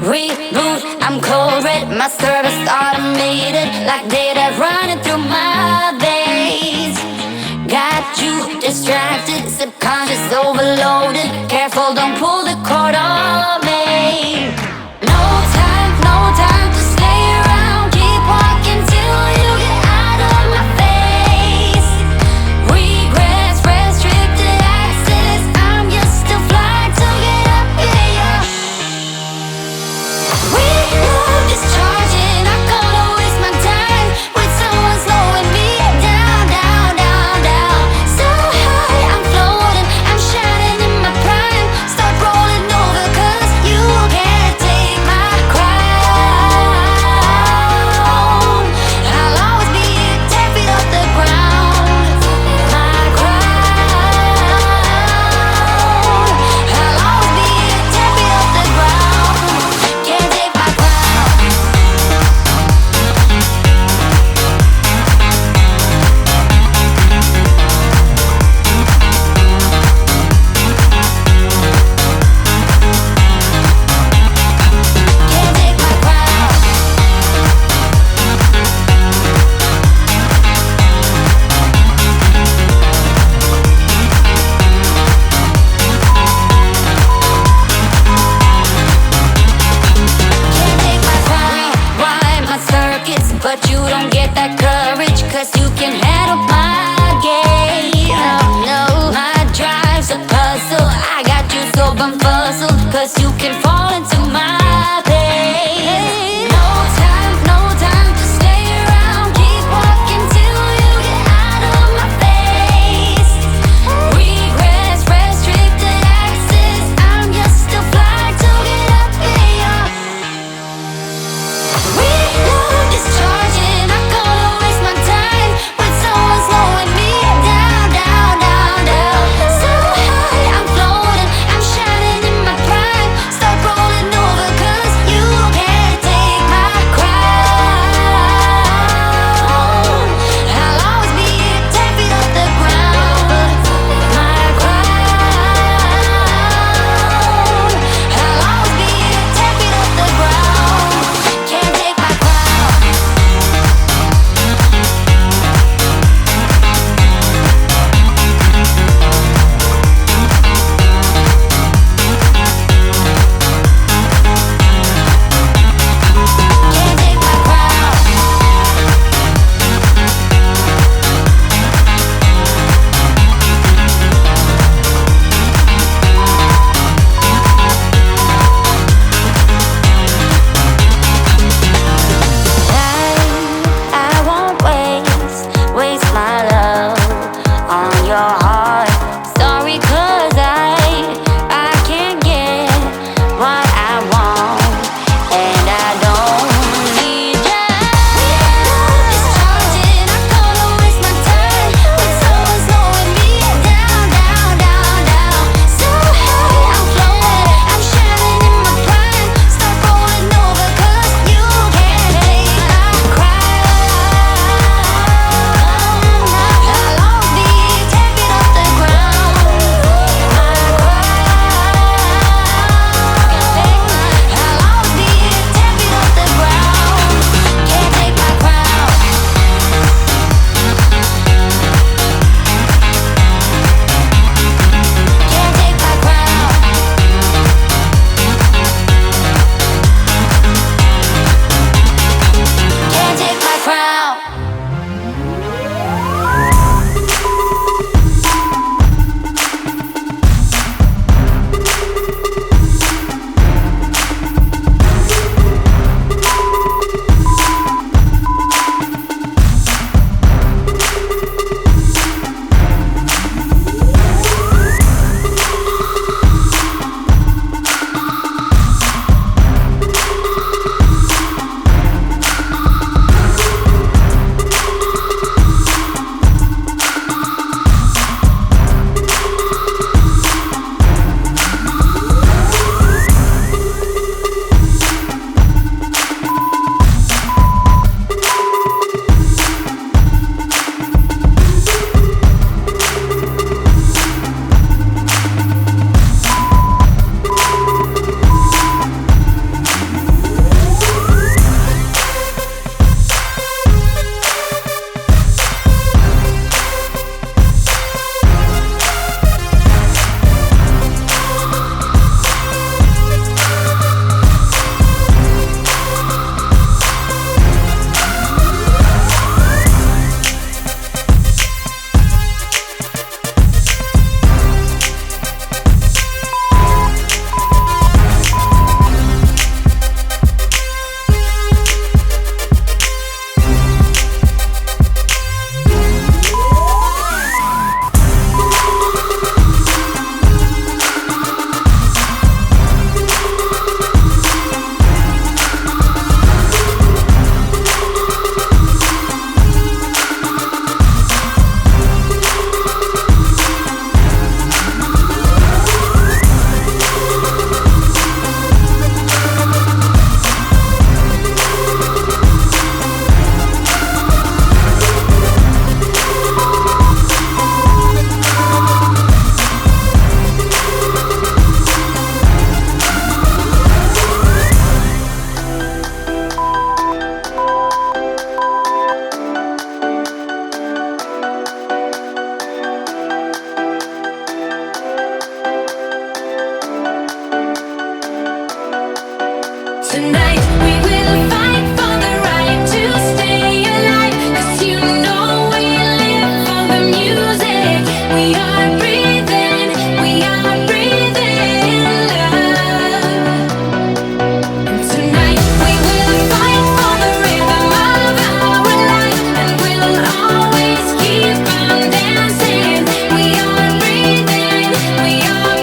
Reboot, I'm cold red, my service automated, like data running through my veins. Got you distracted, subconscious overloaded. Careful, don't pull the cord on me. No time to stay around. Keep walking till you get out of my face. Regrets, restricted access. I'm just a flight to get up in ya. We love discharging. I gonna waste my time with someone slowing me down, down, down, down. So high, I'm floating, I'm shining in my prime. Start rolling over 'cause you can't take my crown. I'll always be 10 feet off the ground. My crown. I'll always be 10 feet off the ground. Can't take my crown. Can't take my crown. Can't take my crown. Rewind my circuits, but you don't get that courage, 'cause you can handle my game. No, my drive's a puzzle. I got you so bumfuzzled, 'cause you can fall into my pain. No time to stay around. Keep walking till you get out of my face. Regrets, restricted access. I'm just a flight to get up in ya. We love discharging. I gonna waste my time with someone slowing me down, down, down, down. So high, I'm floating, I'm shining in my prime. Start rolling over 'cause you can't take Tonight we will fight for the right to stay alive, 'cause you know we live for the music. We are breathing love. Tonight we will fight for the rhythm of our life, and we'll always keep on dancing. We are breathing love.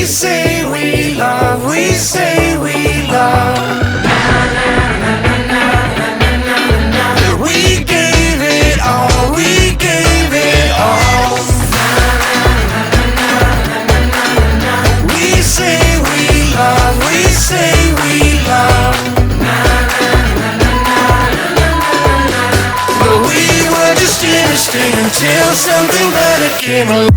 say we love, we say we love. We gave it all, we gave it all. We say we love, we say we love. But we were just innocent until something better came along.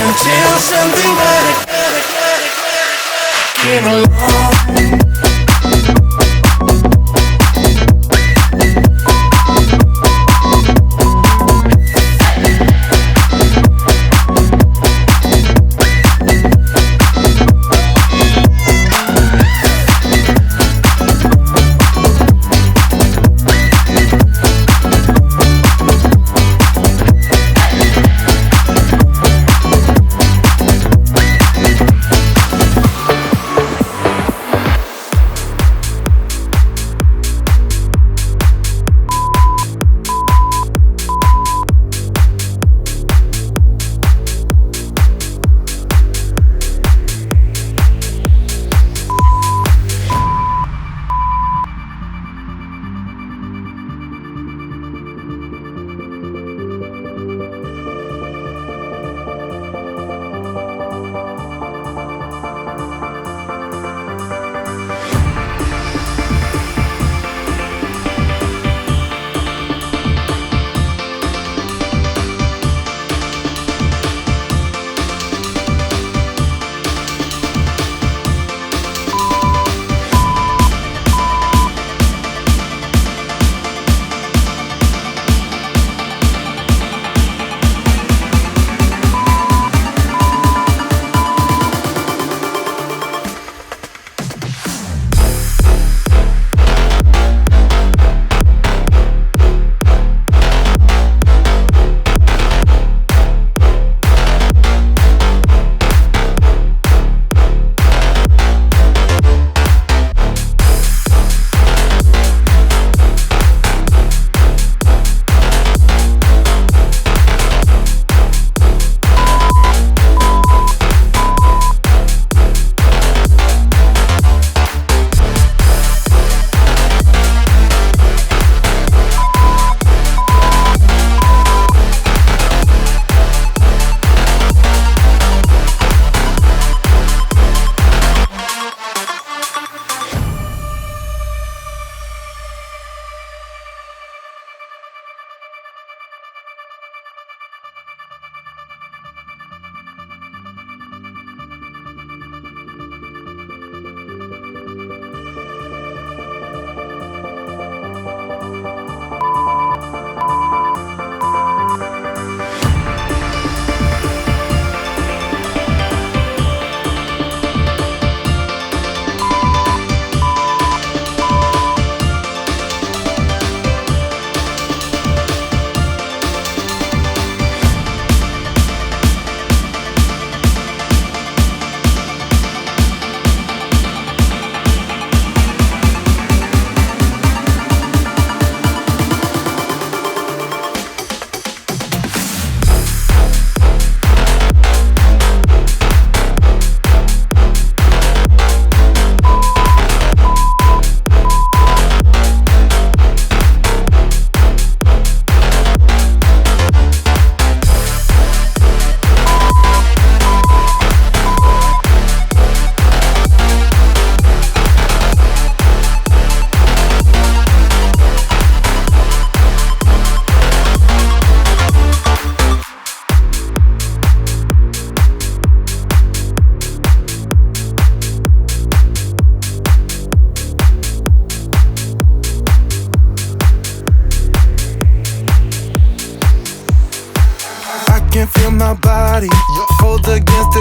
Until something better came along.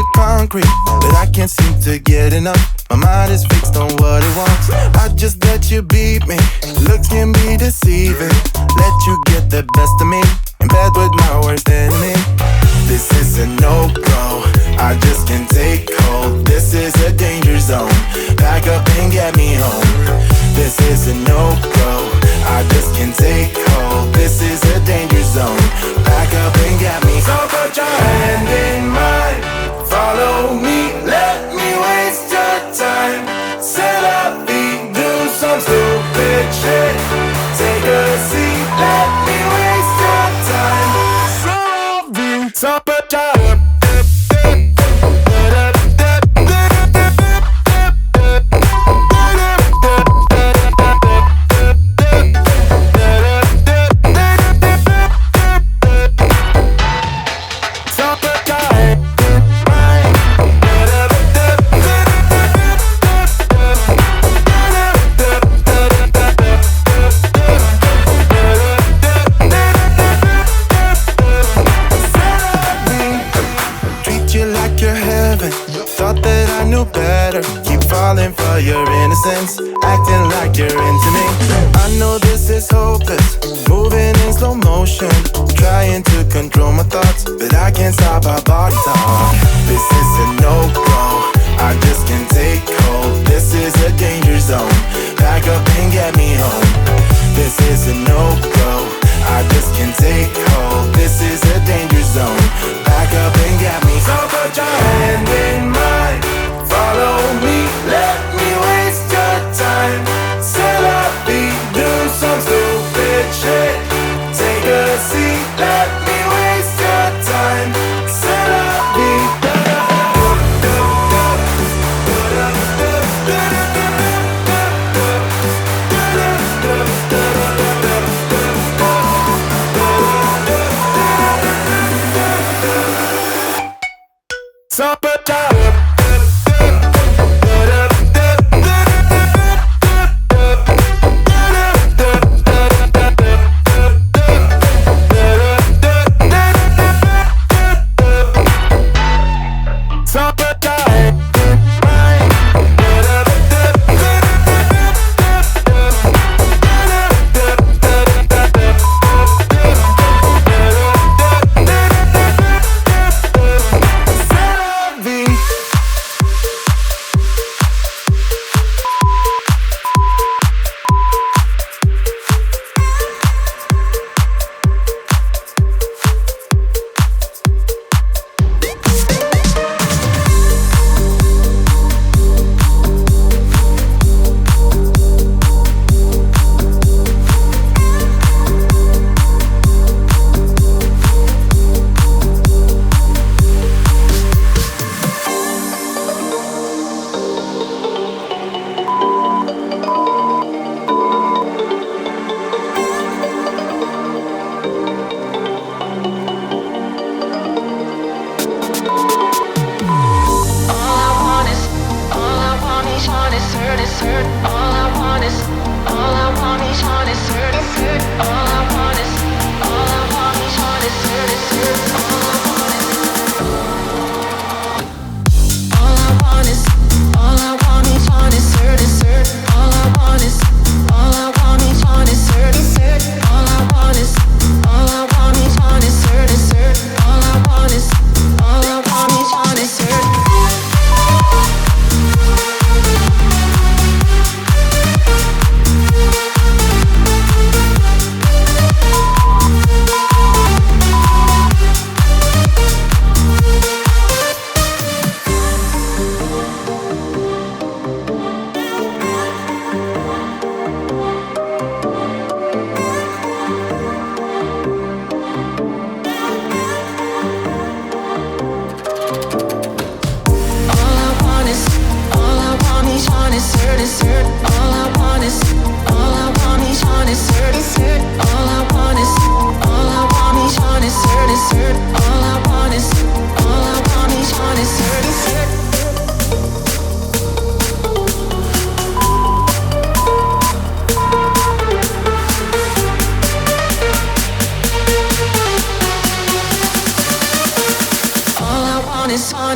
to concrete, but I can't seem to get enough. My mind is fixed on what it wants. I just let you beat me. Looks can be deceiving. Let you get the best of me. In bed with my worst enemy. This is a no-go. I just can't take hold. This is a danger zone. Back up and get me home. This is a no-go. I just can't take hold. This is a danger zone. Back up and get me. So put your hand in mine. Follow me. Let me waste your time. Set up feet. Do some stupid shit. Take a seat. Let me waste your time. So put your your innocence, acting like you're into me. I know this is hopeless, moving in slow motion, trying to control my thoughts, but I can't stop our body talk. This is a no-go, I just can't take hold. This is a danger zone, back up and get me home. This is a no-go, I just can't take hold. This is a danger zone, back up and get me. So put your hand in mine, follow me, let me waste your time. Set up beat, do some stupid shit. Take a seat, let me waste your time. Set up beat. So put your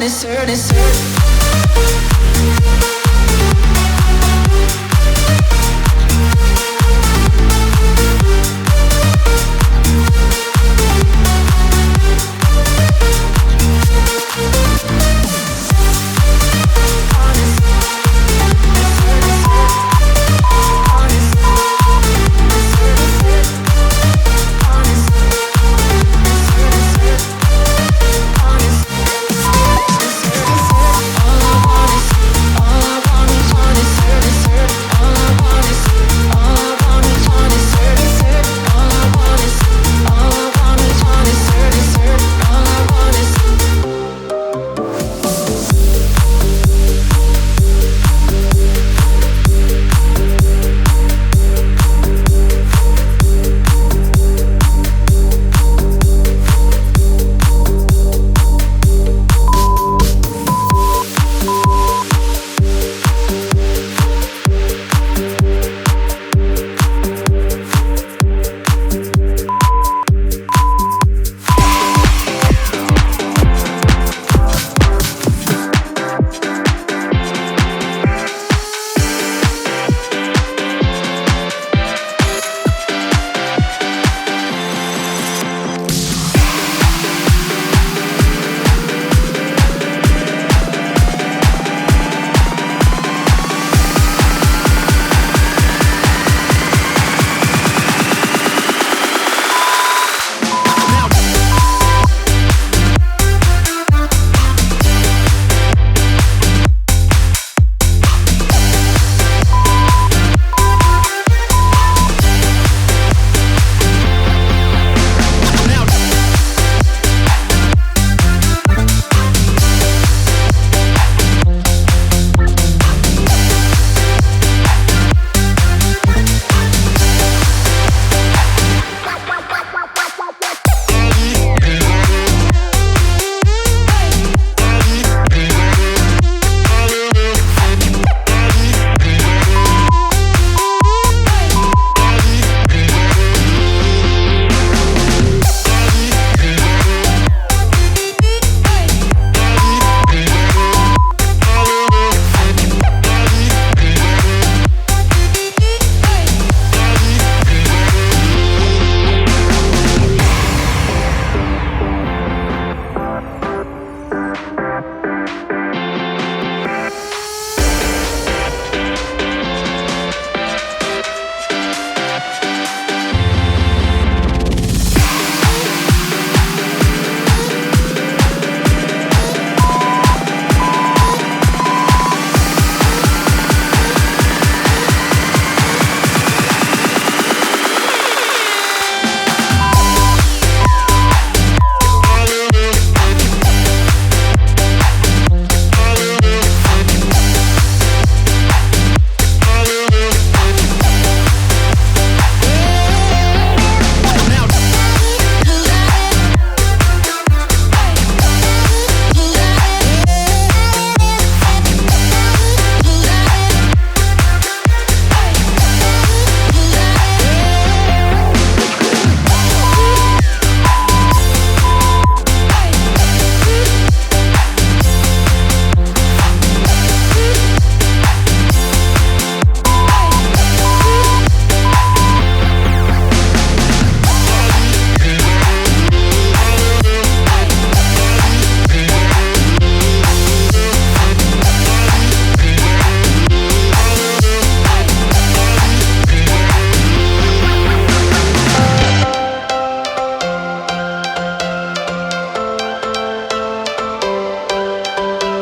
is hurt.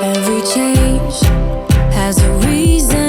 Every change has a reason.